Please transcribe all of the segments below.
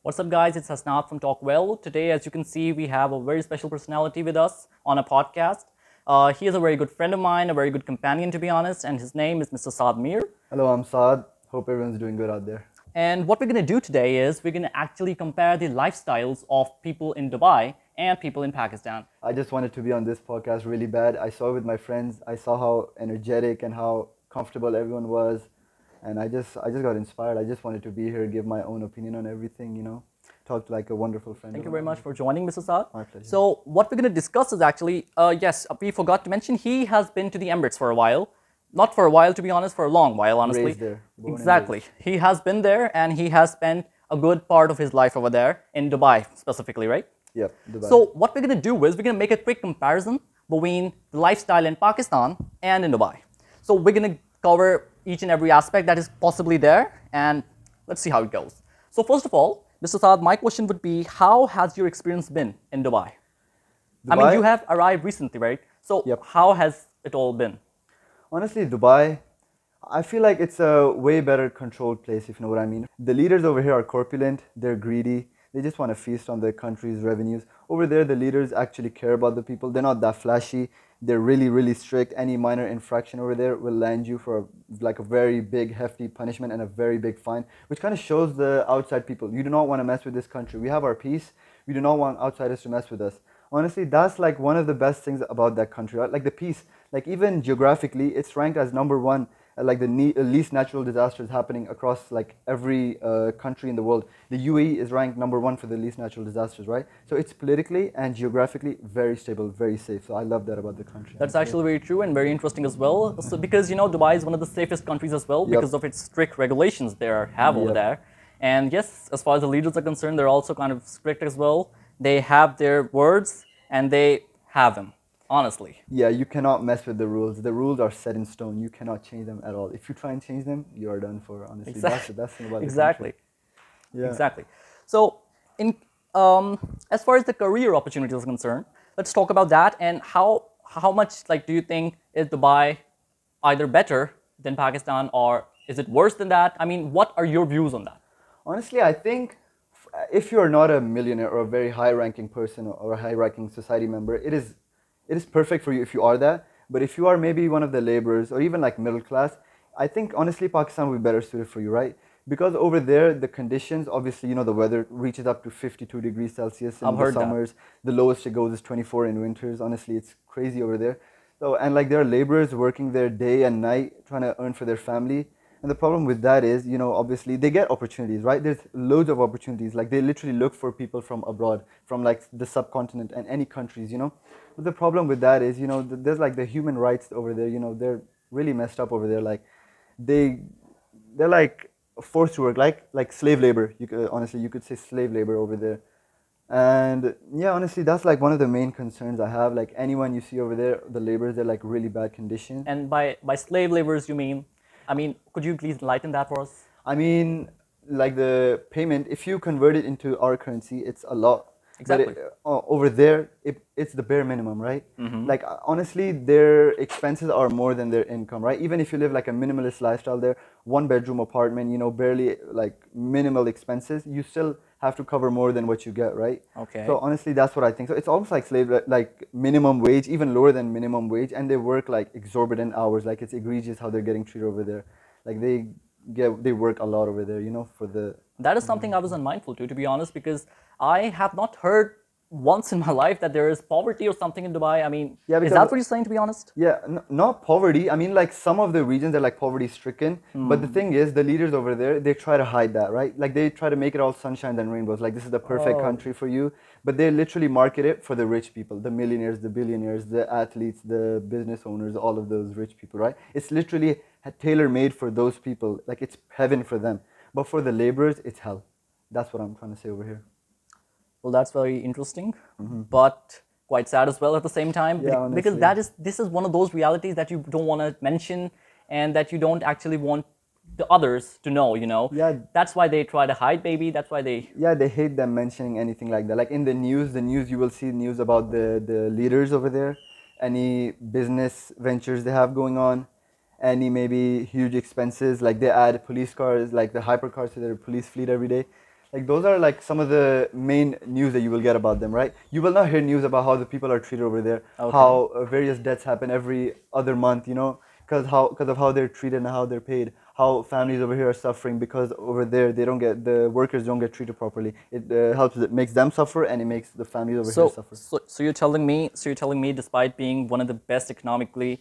What's up, guys? It's Hasnat from Talkwell. Today, as you can see, we have a very special personality with us on a podcast. He is a very good friend of mine, a very good companion, to be honest, and his name is Mr. Saad Mir. Hello, I'm Saad. Hope everyone's doing good out there. And what we're going to do today is we're going to actually compare the lifestyles of people in Dubai and people in Pakistan. I just wanted to be on this podcast really bad. I saw it with my friends. I saw how energetic and how comfortable everyone was, and I just got inspired. I just wanted to be here, give my own opinion on everything, talk like a wonderful friend. Thank you very much for joining, Mr. Saad. My pleasure. So, what we're going to discuss is actually, yes, we forgot to mention he has been to the Emirates for a while. Not for a while, to be honest, for a long while, honestly. Raised there, born and Exactly. He has been there and he has spent a good part of his life over there in Dubai, specifically, right? Yep, Dubai. So, what we're going to do is we're going to make a quick comparison between the lifestyle in Pakistan and in Dubai. So, we're going to cover each and every aspect that is possibly there, and let's see how it goes. So, first of all, Mr. Saad, my question would be, how has your experience been in Dubai? I mean, Dubai? you have arrived recently, right? So, Yep. how has it all been? Honestly, Dubai, I feel like it's a way better controlled place, if you know what I mean. The leaders over here are corpulent, they're greedy, they just want to feast on their country's revenues. Over there, the leaders actually care about the people. They're not that flashy. They're really, really strict. Any minor infraction over there will land you for like a very big, hefty punishment and a very big fine, which kind of shows the outside people. You do not want to mess with this country. We have our peace. We do not want outsiders to mess with us. Honestly, that's like one of the best things about that country, right? Like the peace. Like even geographically, it's ranked as number one, like the least natural disasters happening across like every country in the world. The UAE is ranked number one for the least natural disasters, right? So it's politically and geographically very stable, very safe. So I love that about the country. That's actually very true and very interesting as well. So, because Dubai is one of the safest countries as well because of its strict regulations they have over Yep. there. And yes, as far as the leaders are concerned, they're also kind of strict as well. They have their words and they have them, honestly. Yeah, you cannot mess with the rules. The rules are set in stone. You cannot change them at all. If you try and change them, you are done for, honestly. That's the best thing about the Exactly. country. Yeah. Exactly. So, in as far as the career opportunities are concerned, let's talk about that and how much do you think is Dubai either better than Pakistan or is it worse than that? I mean, what are your views on that? Honestly, I think if you're not a millionaire or a very high-ranking person or a high-ranking society member, it is perfect for you if you are that. But if you are maybe one of the laborers or even like middle class, I think honestly Pakistan would be better suited for you, right? Because over there, the conditions, obviously, the weather reaches up to 52 degrees Celsius in I've the heard that. summers. The lowest it goes is 24 in winters. Honestly, it's crazy over there. So, and like there are laborers working there day and night trying to earn for their family. And the problem with that is, obviously they get opportunities, right? There's loads of opportunities. Like they literally look for people from abroad, from like the subcontinent and any countries. But the problem with that is, there's like the human rights over there, they're really messed up over there. Like they, they're like forced to work, like slave labor. Honestly, you could say slave labor over there. And yeah, honestly, that's like one of the main concerns I have. Like anyone you see over there, the laborers, they're like really bad conditions. And by slave laborers, you mean? I mean, could you please enlighten that for us? I mean, like the payment, if you convert it into our currency, it's a lot. Exactly. But over there, it's the bare minimum, right? Like honestly, their expenses are more than their income, right? Even if you live like a minimalist lifestyle there, one bedroom apartment, barely like minimal expenses, you still have to cover more than what you get, right? Okay. So honestly, that's what I think. So it's almost like like minimum wage, even lower than minimum wage, and they work like exorbitant hours. Like it's egregious how they're getting treated over there. Like they work a lot over there, for the. That is something I was unmindful to be honest, because I have not heard once in my life that there is poverty or something in Dubai. I mean, Yeah, is because- that what you're saying, to be honest? Yeah, not poverty. I mean, like some of the regions are like poverty stricken. But the thing is, the leaders over there, they try to hide that, right? Like they try to make it all sunshine and rainbows. Like this is the perfect country for you. But they literally market it for the rich people, the millionaires, the billionaires, the athletes, the business owners, all of those rich people, right? It's literally tailor made for those people. Like it's heaven for them. But for the laborers, it's hell. That's what I'm trying to say over here. Well, that's very interesting, but quite sad as well at the same time. Yeah, Because honestly. this is one of those realities that you don't want to mention and that you don't actually want the others to know. Yeah. That's why they try to hide, baby. That's why they. Yeah, they hate them mentioning anything like that. Like in the news you will see news about the leaders over there, any business ventures they have going on, any maybe huge expenses. Like they add police cars, like the hypercars to their police fleet every day. Like those are like some of the main news that you will get about them, right? You will not hear news about how the people are treated over there, Okay. how various deaths happen every other month, because of how they're treated and how they're paid, how families over here are suffering because over there the workers don't get treated properly. It it makes them suffer and it makes the families over here So, suffer. so you're telling me, despite being one of the best economically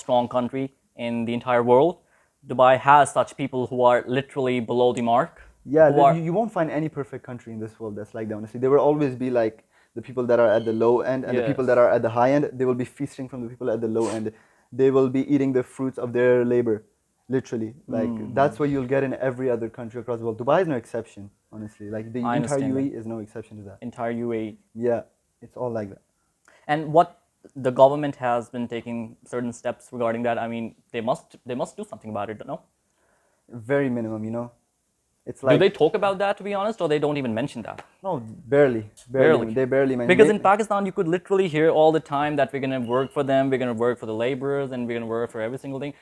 strong country in the entire world, Dubai has such people who are literally below the mark, Yeah, who are you won't find any perfect country in this world that's like that, honestly. There will always be like the people that are at the low end and the people that yes. are at the high end. They will be feasting from the people at the low end. They will be eating the fruits of their labor, literally. Like that's what you'll get in every other country across the world. Dubai is no exception, honestly. Like the I entire understand that. UAE is no exception to that. Entire UAE. Yeah, it's all like that. And what the government has been taking certain steps regarding that. I mean, they must do something about it, no? Very minimum. It's Do they like talk about that, to be honest, or they don't even mention that? no, barely, Barely. barely. They barely Because mention. in Pakistan, you could literally hear all the time that we're going to work for them, we're going to work for the laborers, and we're going to work for every single thing.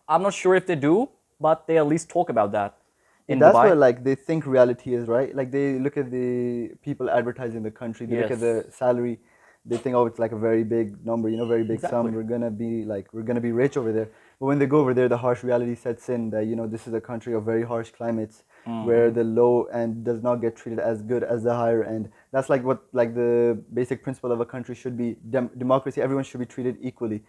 I'm not sure if they do, but they at least talk about that Yeah, in that's Dubai. what like they think reality is, right? Like they look at the people advertising the country, they look at Yes. the salary, they think, oh, it's like a very big number, very big sum. Exactly. We're gonna be rich over there. But when they go over there, the harsh reality sets in that this is a country of very harsh climates where the low end does not get treated as good as the higher end. That's like what like the basic principle of a country should be. Democracy, everyone should be treated equally.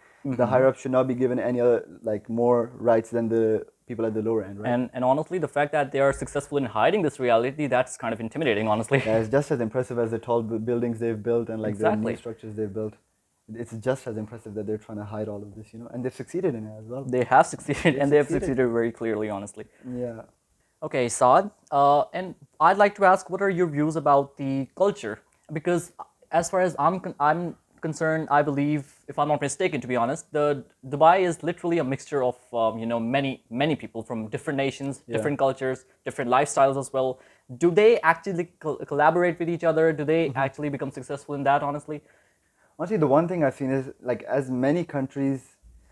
The higher up should not be given any other like more rights than the people at the lower end, right? And honestly, the fact that they are successful in hiding this reality, that's kind of intimidating, honestly. Yeah, it's just as impressive as the tall buildings they've built and like the new Exactly. structures they've built. It's just as impressive that they're trying to hide all of this, and they've succeeded in it as well. They have succeeded, They've and they have succeeded. succeeded very clearly, honestly. Yeah. Okay, Saad, and I'd like to ask, what are your views about the culture? Because as far as I'm concerned, I believe, if I'm not mistaken, to be honest, the Dubai is literally a mixture of many people from different nations, Yeah. different cultures, different lifestyles as well. Do they actually collaborate with each other? Do they actually become successful in that? Honestly, Honestly, the one thing I've seen is like as many countries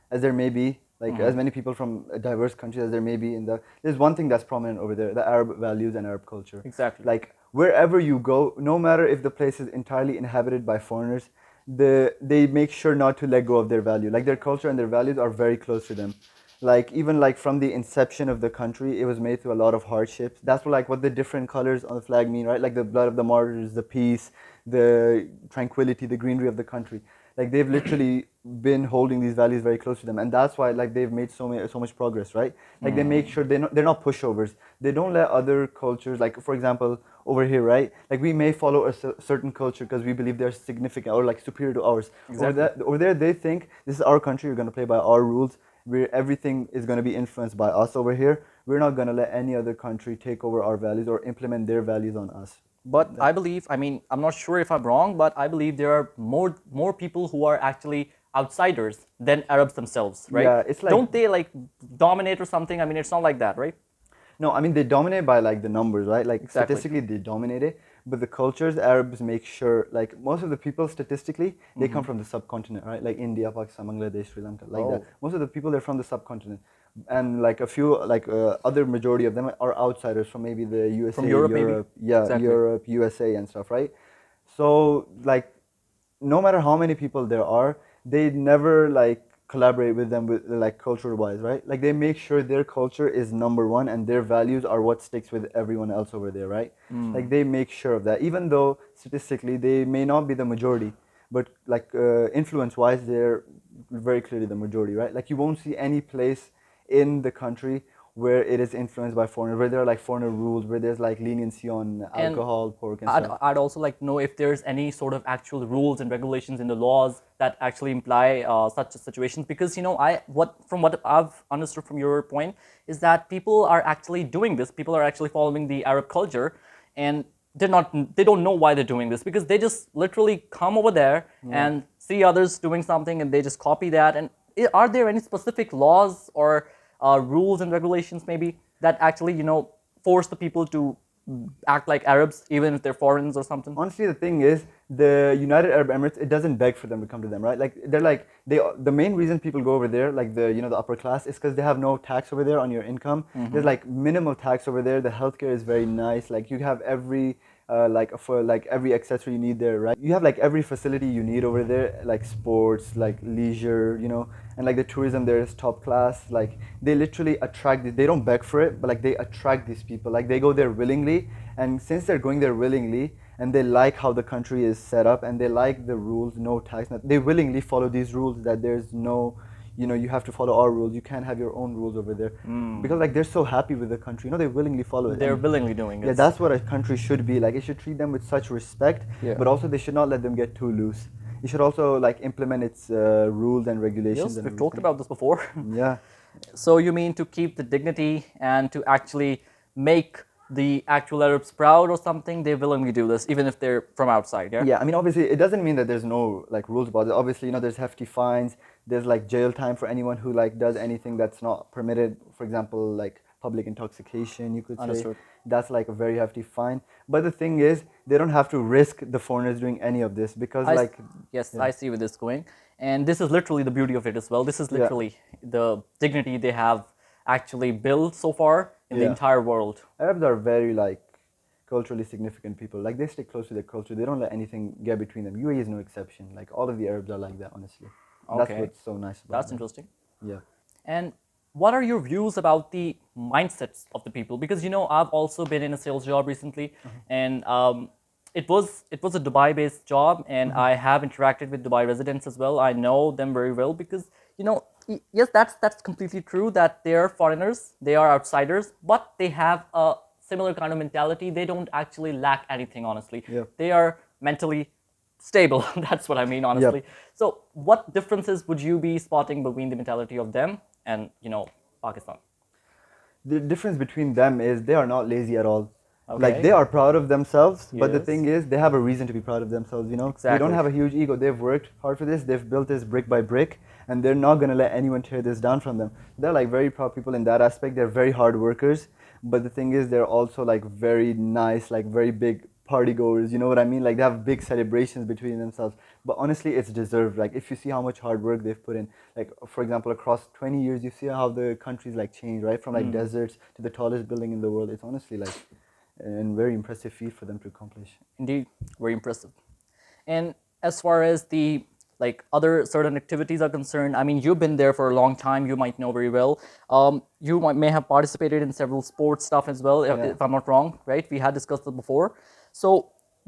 as there may be, like as many people from diverse countries as there may be there's one thing that's prominent over there: the Arab values and Arab culture. exactly. Like wherever you go, no matter if the place is entirely inhabited by foreigners, they make sure not to let go of their value. Like their culture and their values are very close to them. Like even like from the inception of the country, it was made through a lot of hardships. That's what the different colors on the flag mean, right? Like the blood of the martyrs, the peace, the tranquility, the greenery of the country. Like they've literally been holding these values very close to them, and that's why like they've made so much progress, right? Like they make sure they're not pushovers. They don't let other cultures, like for example over here, right? Like we may follow a certain culture because we believe they're significant or like superior to ours. Exactly. Over there, they think this is our country. We're gonna play by our rules. Where everything is gonna be influenced by us over here. We're not gonna let any other country take over our values or implement their values on us. But I believe, I mean, I'm not sure if I'm wrong, but I believe there are more people who are actually outsiders than Arabs themselves, right? Yeah, it's like Don't they like dominate or something? I mean, it's not like that, right? no, I mean they dominate by like the numbers, right? Like Exactly. statistically they dominate it, but the cultures Arabs make sure like most of the people statistically they come from the subcontinent, right? Like India, Pakistan, Bangladesh, Sri Lanka, like that. Oh. Most of the people they're from the subcontinent, and like a few like other majority of them are outsiders from maybe the USA, From Europe, maybe? yeah, Exactly. Europe, USA, and stuff, right? So like no matter how many people there are, they never like collaborate with them with like culture wise, right? Like they make sure their culture is number one and their values are what sticks with everyone else over there, right? Like they make sure of that, even though statistically they may not be the majority, but like influence wise, they're very clearly the majority, right? Like you won't see any place in the country where it is influenced by foreigners, where there are like foreigner rules, where there's like leniency on And alcohol, pork, and I'd, stuff. I'd also like to know if there's any sort of actual rules and regulations in the laws that actually imply such situations. Because from what I've understood from your point is that people are actually doing this. People are actually following the Arab culture, and they don't know why they're doing this because they just literally come over there and see others doing something and they just copy that. And are there any specific laws or rules and regulations maybe that actually force the people to act like Arabs even if they're foreigners or something? Honestly, the thing is, the United Arab Emirates, it doesn't beg for them to come to them, right? Like they're like the main reason people go over there, like the upper class, is because they have no tax over there on your income. There's like minimal tax over there. The healthcare is very nice. Like you have every for like every accessory you need there, right? You have like every facility you need over there, like sports, like leisure, and like the tourism there is top class. Like they literally attract. They don't beg for it, but like they attract these people. Like they go there willingly, and since they're going there willingly, and they like how the country is set up, and they like the rules, no tax, they willingly follow these rules, that there's no, you have to follow our rules, you can't have your own rules over there, because like they're so happy with the country, they willingly follow it. They're And willingly doing it. yeah, that's what a country should be like. It should treat them with such respect, Yeah. but also they should not let them get too loose. It should also like implement its rules and regulations. Yes, and we've talked everything. about this before. Yeah. So you mean to keep the dignity and to actually make the actual Arabs proud or something, they willingly do this, even if they're from outside, yeah? Yeah, I mean, obviously, it doesn't mean that there's no like rules about it. Obviously, there's hefty fines. There's like jail time for anyone who like does anything that's not permitted. For example, like public intoxication, you could say. Understood. That's like a very hefty fine. But the thing is, they don't have to risk the foreigners doing any of this, because Yes, yeah. I see where this is going. And this is literally the beauty of it as well. This is Yeah. literally the dignity they have actually built so far in the Yeah. entire world. Arabs are very like culturally significant people. Like they stay close to their culture. They don't let anything get between them. UAE is no exception. Like all of the Arabs are like that, honestly. That's Okay. what's so nice about That's them. interesting. Yeah. And what are your views about the mindsets of the people? Because I've also been in a sales job recently, and it was a Dubai-based job, and I have interacted with Dubai residents as well. I know them very well because yes, that's completely true that they are foreigners, they are outsiders, but they have a similar kind of mentality. They don't actually lack anything, honestly. Yeah. They are mentally stable. That's what I mean, honestly. So, what differences would you be spotting between the mentality of them and Pakistan? The difference between them is they are not lazy at all. Okay. Like they are proud of themselves, but the Yes. thing is they have a reason to be proud of themselves, They Exactly. don't have a huge ego. They've worked hard for this. They've built this brick by brick, and they're not going to let anyone tear this down from them. They're like very proud people in that aspect. They're very hard workers, but the thing is they're also like very nice, like very big party goers, you know what I mean? Like they have big celebrations between themselves. But honestly, it's deserved. Like if you see how much hard work they've put in, like for example, across 20 years, you see how the country's like changed, right? From like deserts to the tallest building in the world. It's honestly like a very impressive feat for them to accomplish. Indeed, very impressive. And as far as the other certain activities are concerned, I mean, you've been there for a long time. You might know very well. May have participated in several sports stuff as well, if I'm not wrong, right? We had discussed it before. So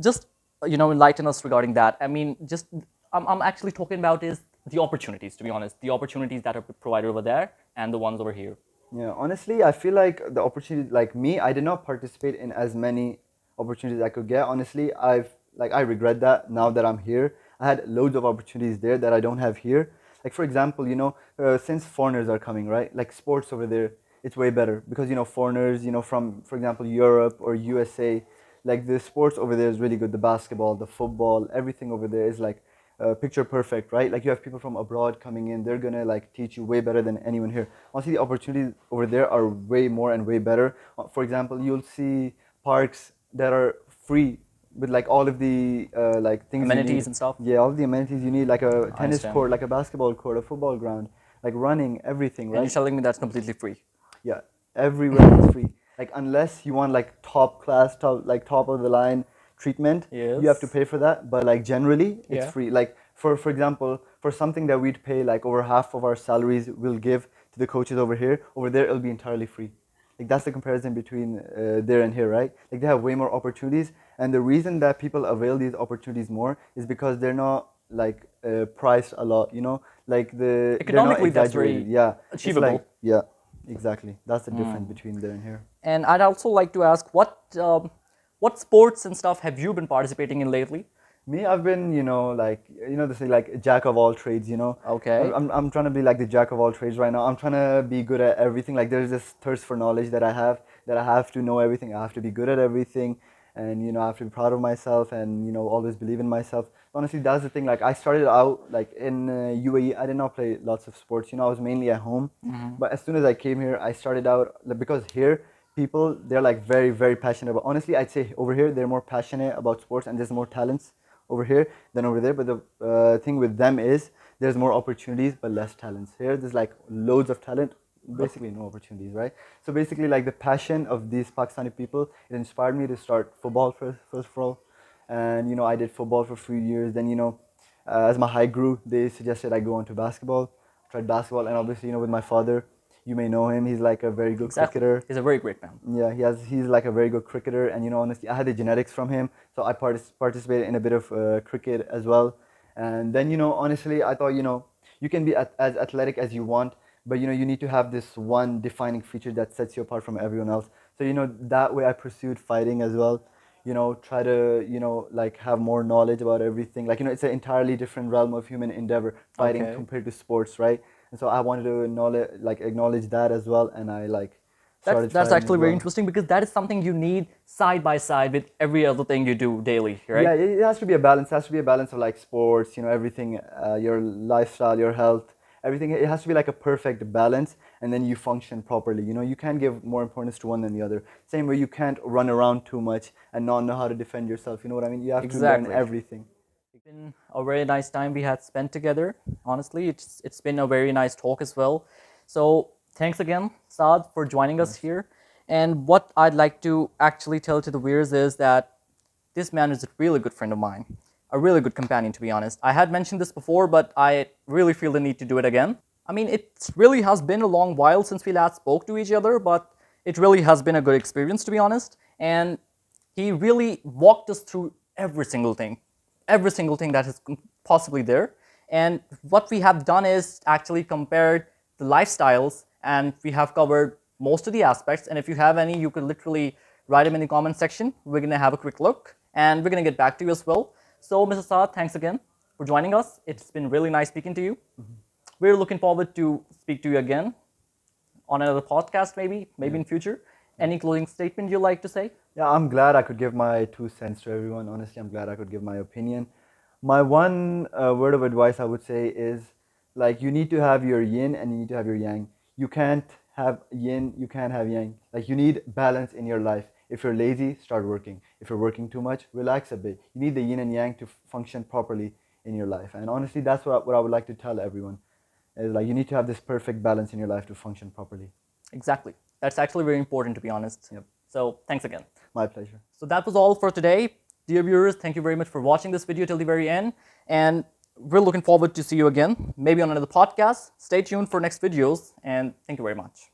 just enlighten us regarding that. I mean, just I'm actually talking about is the opportunities. To be honest, the opportunities that are provided over there and the ones over here. Yeah, honestly, I feel like the opportunity, like me, I did not participate in as many opportunities I could get. Honestly, I regret that now that I'm here. I had loads of opportunities there that I don't have here. Like for example, since foreigners are coming, right? Like sports over there, it's way better because foreigners, from for example Europe or USA, like the sports over there is really good. The basketball, the football, everything over there is like picture perfect, right? Like you have people from abroad coming in, they're gonna like teach you way better than anyone here. Honestly, the opportunities over there are way more and way better. For example, you'll see parks that are free with like all of the like things you Amenities need. and stuff. Yeah, all of the amenities you need, like a tennis understand. court, like a basketball court, a football ground, like running, everything, And you're right? telling me that's completely free. Yeah, everywhere it's free. Like unless you want like top class, top of the line treatment, you have to Yes. pay for that. But like generally, it's Yeah. free. Like for example, for something that we'd pay like over half of our salaries, we'll give to the coaches over here. Over there, it'll be entirely free. Like that's the comparison between there and here, right? Like they have way more opportunities, and the reason that people avail these opportunities more is because they're not like priced a lot. Like they're not Economically, that's exaggerated. very Yeah, it's achievable. like yeah. Exactly. That's the difference between there and here. And I'd also like to ask what sports and stuff have you been participating in lately? Me, I've been, they say like jack of all trades. Okay. I'm trying to be like the jack of all trades right now. I'm trying to be good at everything. Like there's this thirst for knowledge that I have to know everything. I have to be good at everything, and I have to be proud of myself, and always believe in myself. Honestly, that's the thing. Like I started out like in UAE. I did not play lots of sports. I was mainly at home. But as soon as I came here, I started out like, because here they're like very very passionate about. Honestly, I'd say over here they're more passionate about sports, and there's more talents over here than over there. But the thing with them is there's more opportunities but less talents. Here there's like loads of talent, basically no opportunities, right? So basically, like the passion of these Pakistani people, it inspired me to start football first of all. And I did football for a few years. Then as my height grew, they suggested I go on to basketball. Tried basketball, and obviously with my father, you may know him. He's like a very good Exactly. cricketer. He's a very great man. Yeah, he's like a very good cricketer, and honestly, I had the genetics from him, so I participated in a bit of cricket as well. And then honestly, I thought you can be as athletic as you want, but you need to have this one defining feature that sets you apart from everyone else. So that way I pursued fighting as well. Try to like have more knowledge about everything. Like it's an entirely different realm of human endeavor, fighting Okay. compared to sports, right? And so I wanted to acknowledge that as well, and I started That's fighting as actually very well. interesting because that is something you need side by side with every other thing you do daily, right? Yeah, it has to be a balance. It has to be a balance of like sports, everything, your lifestyle, your health, everything. It has to be like a perfect balance, and then you function properly. You can't give more importance to one than the other. Same way you can't run around too much and not know how to defend yourself. You know what I mean? You have to learn Exactly. everything. It's been a very nice time we had spent together. Honestly, it's been a very nice talk as well. So thanks again, Saad, for joining us here. And what I'd like to actually tell to the viewers is that this man is a really good friend of mine, a really good companion, to be honest. I had mentioned this before, but I really feel the need to do it again. I mean, it really has been a long while since we last spoke to each other, but it really has been a good experience, to be honest. And he really walked us through every single thing that is possibly there. And what we have done is actually compared the lifestyles, and we have covered most of the aspects. And if you have any, you could literally write them in the comment section. We're going to have a quick look, and we're going to get back to you as well. So, Mr. Saad, thanks again for joining us. It's been really nice speaking to you. We're looking forward to speak to you again on another podcast, maybe in future. Any closing statement you'd like to say? Yeah, I'm glad I could give my 2 cents to everyone. Honestly, I'm glad I could give my opinion. My one word of advice I would say is like you need to have your yin and you need to have your yang. You can't have yin, you can't have yang. Like you need balance in your life. If you're lazy, start working. If you're working too much, relax a bit. You need the yin and yang to function properly in your life. And honestly, that's what I would like to tell everyone. Is like you need to have this perfect balance in your life to function properly. Exactly. That's actually very important, to be honest. Yep. So thanks again. My pleasure. So that was all for today. Dear viewers, thank you very much for watching this video till the very end. And we're looking forward to see you again, maybe on another podcast. Stay tuned for next videos, and thank you very much.